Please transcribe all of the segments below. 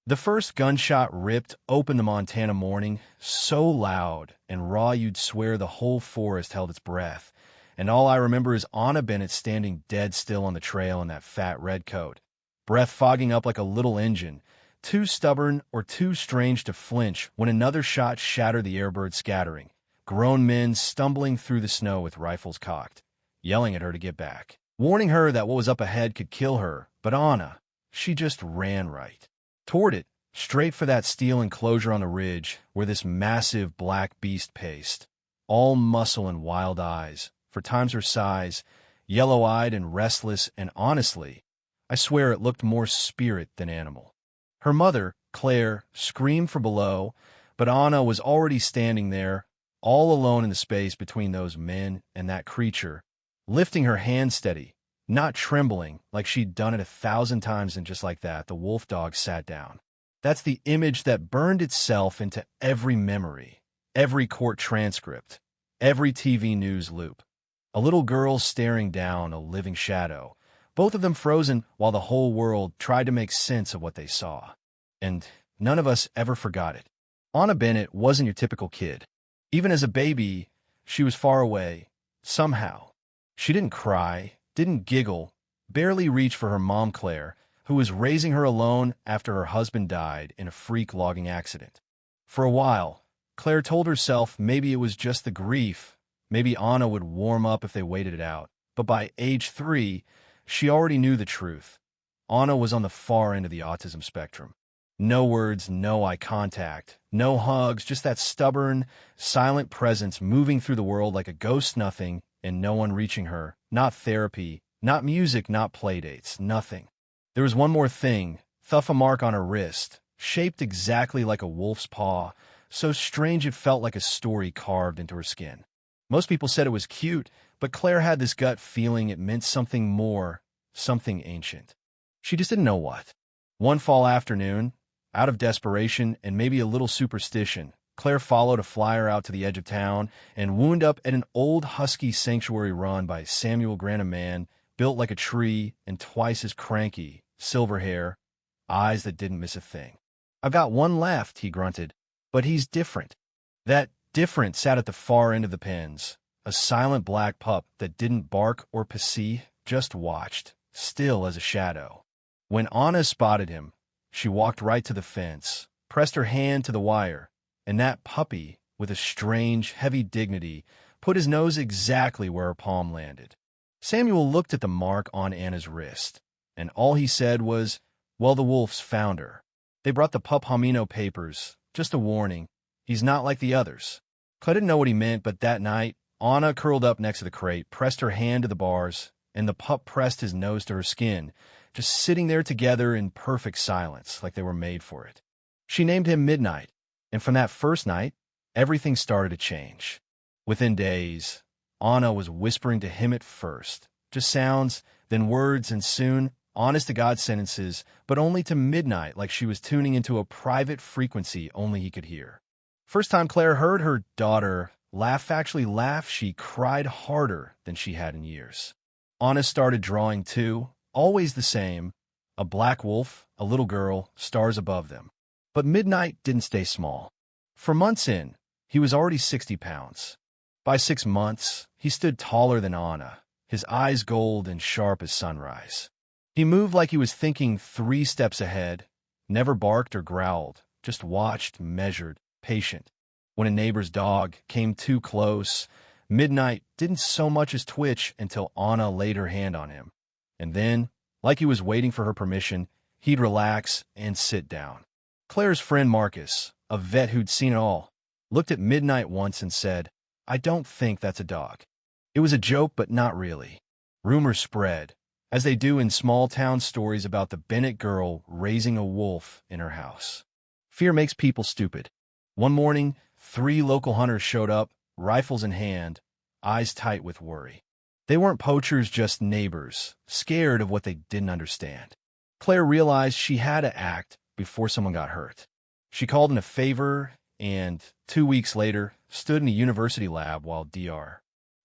The first gunshot ripped open the Montana morning, so loud and raw you'd swear the whole forest held its breath, and all I remember is Anna Bennett standing dead still on the trail in that fat red coat, breath fogging up like a little engine, too stubborn or too strange to flinch when another shot shattered the airbird scattering, grown men stumbling through the snow with rifles cocked, yelling at her to get back, warning her that what was up ahead could kill her, but Anna, she just ran right toward it, straight for that steel enclosure on the ridge where this massive black beast paced, all muscle and wild eyes, for times her size, yellow-eyed and restless, and honestly, I swear it looked more spirit than animal. Her mother, Claire, screamed from below, but Anna was already standing there, all alone in the space between those men and that creature, lifting her hand steady, not trembling like she'd done it 1,000 times, and just like that, the Wolfdog sat down. That's the image that burned itself into every memory, every court transcript, every TV news loop. A little girl staring down a living shadow, both of them frozen while the whole world tried to make sense of what they saw. And none of us ever forgot it. Anna Bennett wasn't your typical kid. Even as a baby, she was far away, somehow. She didn't cry, didn't giggle, barely reach for her mom Claire, who was raising her alone after her husband died in a freak logging accident. For a while, Claire told herself maybe it was just the grief, maybe Anna would warm up if they waited it out. But by age 3, she already knew the truth. Anna was on the far end of the autism spectrum. No words, no eye contact, no hugs, just that stubborn, silent presence moving through the world like a ghost, nothing, and no one reaching her, not therapy, not music, not playdates, nothing. There was one more thing, a mark on her wrist, shaped exactly like a wolf's paw, so strange it felt like a story carved into her skin. Most people said it was cute, but Claire had this gut feeling it meant something more, something ancient. She just didn't know what. One fall afternoon, out of desperation and maybe a little superstition, Claire followed a flyer out to the edge of town and wound up at an old husky sanctuary run by Samuel Grant, a man built like a tree and twice as cranky, silver hair, eyes that didn't miss a thing. "I've got one left," he grunted, "but he's different." That different sat at the far end of the pens, a silent black pup that didn't bark or pussy, just watched, still as a shadow. When Anna spotted him, she walked right to the fence, pressed her hand to the wire, and that puppy, with a strange, heavy dignity, put his nose exactly where her palm landed. Samuel looked at the mark on Anna's wrist, and all he said was, "Well, the wolves found her. They brought the pup Homino papers, just a warning. He's not like the others." Claire didn't know what he meant, but that night, Anna curled up next to the crate, pressed her hand to the bars, and the pup pressed his nose to her skin, just sitting there together in perfect silence, like they were made for it. She named him Midnight, and from that first night, everything started to change. Within days, Anna was whispering to him at first, just sounds, then words, and soon, honest-to-God sentences, but only to Midnight, like she was tuning into a private frequency only he could hear. First time Claire heard her daughter actually laugh, she cried harder than she had in years. Anna started drawing too, always the same, a black wolf, a little girl, stars above them. But Midnight didn't stay small. For months in, he was already 60 pounds. By 6 months, he stood taller than Anna, his eyes gold and sharp as sunrise. He moved like he was thinking 3 steps ahead, never barked or growled, just watched, measured, patient. When a neighbor's dog came too close, Midnight didn't so much as twitch until Anna laid her hand on him. And then, like he was waiting for her permission, he'd relax and sit down. Claire's friend Marcus, a vet who'd seen it all, looked at Midnight once and said, "I don't think that's a dog." It was a joke, but not really. Rumors spread, as they do in small-town stories about the Bennett girl raising a wolf in her house. Fear makes people stupid. One morning, 3 local hunters showed up, rifles in hand, eyes tight with worry. They weren't poachers, just neighbors, scared of what they didn't understand. Claire realized she had to act before someone got hurt. She called in a favor and, 2 weeks later, stood in a university lab while Dr.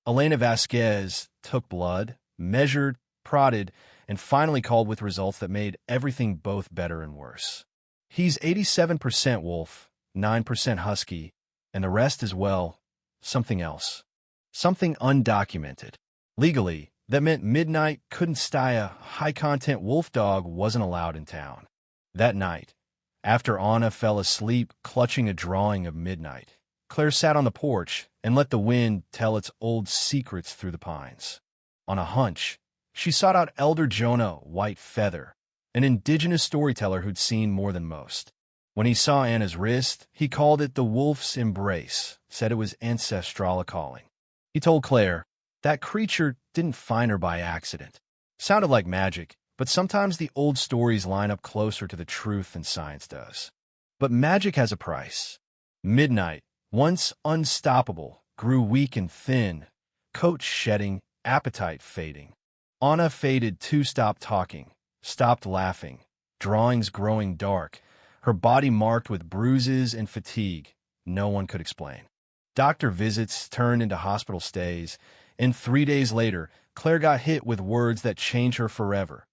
Elena Vasquez took blood, measured, prodded, and finally called with results that made everything both better and worse. He's 87% wolf, 9% husky, and the rest is, well, something else. Something undocumented. Legally, that meant Midnight couldn't stye a high-content Wolfdog wasn't allowed in town. That night, after Anna fell asleep clutching a drawing of Midnight, Claire sat on the porch and let the wind tell its old secrets through the pines. On a hunch, she sought out Elder Jonah White Feather, an indigenous storyteller who'd seen more than most. When he saw Anna's wrist, he called it the wolf's embrace, said it was ancestral calling. He told Claire that creature didn't find her by accident. Sounded like magic, but sometimes the old stories line up closer to the truth than science does. But magic has a price. Midnight, once unstoppable, grew weak and thin, coat shedding, appetite fading. Anna faded too, stopped talking, stopped laughing, drawings growing dark, her body marked with bruises and fatigue no one could explain. Doctor visits turned into hospital stays, and 3 days later, Claire got hit with words that changed her forever.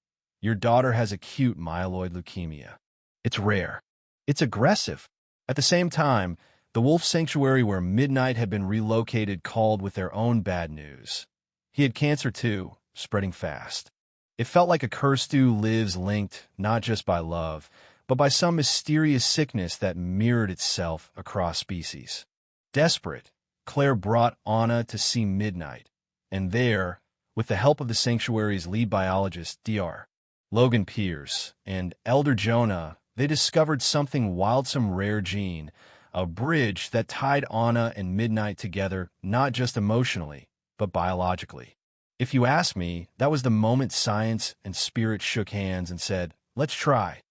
Your daughter has acute myeloid leukemia. It's rare. It's aggressive. At the same time, the wolf sanctuary where Midnight had been relocated called with their own bad news. He had cancer too, spreading fast. It felt like a cursed who lives linked not just by love, but by some mysterious sickness that mirrored itself across species. Desperate, Claire brought Anna to see Midnight, and there, with the help of the sanctuary's lead biologist, Dr. Logan Pierce, and Elder Jonah, they discovered something wild, some rare gene, a bridge that tied Anna and Midnight together not just emotionally, but biologically. If you ask me, that was the moment science and spirit shook hands and said, let's try.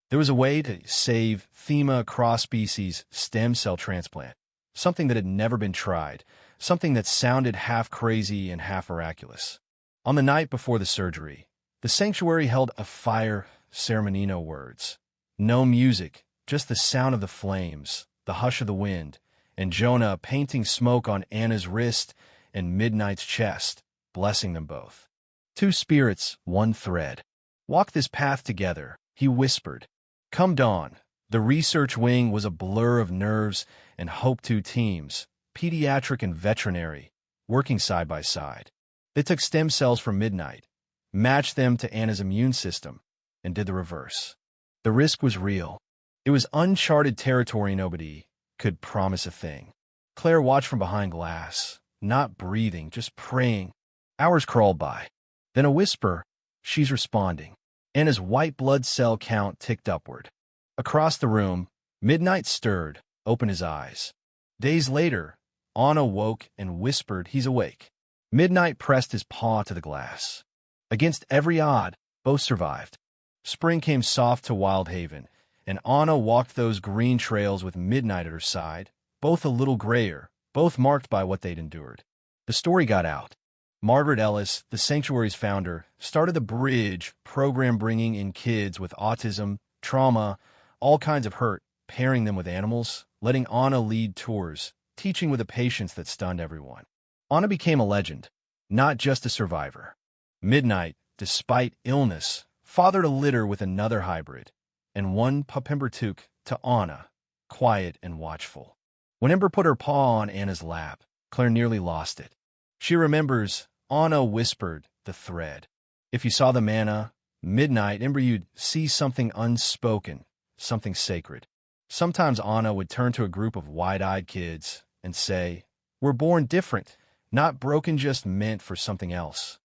There was a way to save Thema cross-species stem cell transplant, something that had never been tried, something that sounded half crazy and half miraculous. On the night before the surgery, the sanctuary held a fire ceremony, no words. No music, just the sound of the flames, the hush of the wind, and Jonah painting smoke on Anna's wrist and Midnight's chest, blessing them both. Two spirits, one thread. Walk this path together, he whispered. Come dawn. The research wing was a blur of nerves and hope. Two teams, pediatric and veterinary, working side by side. They took stem cells from Midnight, matched them to Anna's immune system, and did the reverse. The risk was real. It was uncharted territory. Nobody could promise a thing. Claire watched from behind glass, not breathing, just praying. Hours crawled by. Then a whisper, she's responding. Anna's white blood cell count ticked upward. Across the room, Midnight stirred, opened his eyes. Days later, Anna woke and whispered he's awake. Midnight pressed his paw to the glass. Against every odd, both survived. Spring came soft to Wild Haven, and Anna walked those green trails with Midnight at her side, both a little grayer, both marked by what they'd endured. The story got out. Margaret Ellis, the sanctuary's founder, started the Bridge program bringing in kids with autism, trauma, all kinds of hurt, pairing them with animals, letting Anna lead tours, teaching with a patience that stunned everyone. Anna became a legend, not just a survivor. Midnight, despite illness, fathered a litter with another hybrid, and one pup Ember took to Anna, quiet and watchful. When Ember put her paw on Anna's lap, Claire nearly lost it. She remembers, Anna whispered the thread. If you saw the manna, Midnight, Ember, you'd see something unspoken, something sacred. Sometimes Anna would turn to a group of wide-eyed kids and say, we're born different, not broken, just meant for something else.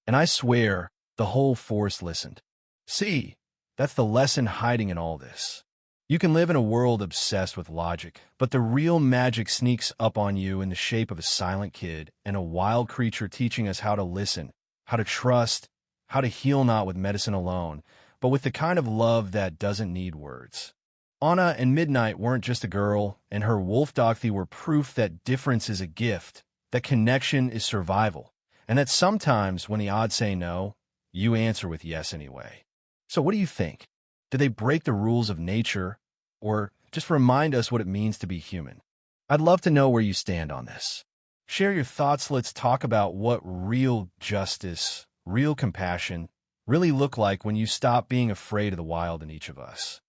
And I swear, the whole forest listened. See, that's the lesson hiding in all this. You can live in a world obsessed with logic, but the real magic sneaks up on you in the shape of a silent kid and a wild creature teaching us how to listen, how to trust, how to heal not with medicine alone, but with the kind of love that doesn't need words. Anna and Midnight weren't just a girl, and her Wolfdog were proof that difference is a gift, that connection is survival, and that sometimes when the odds say no, you answer with yes anyway. So what do you think? Do they break the rules of nature, or just remind us what it means to be human? I'd love to know where you stand on this. Share your thoughts. Let's talk about what real justice, real compassion, really look like when you stop being afraid of the wild in each of us.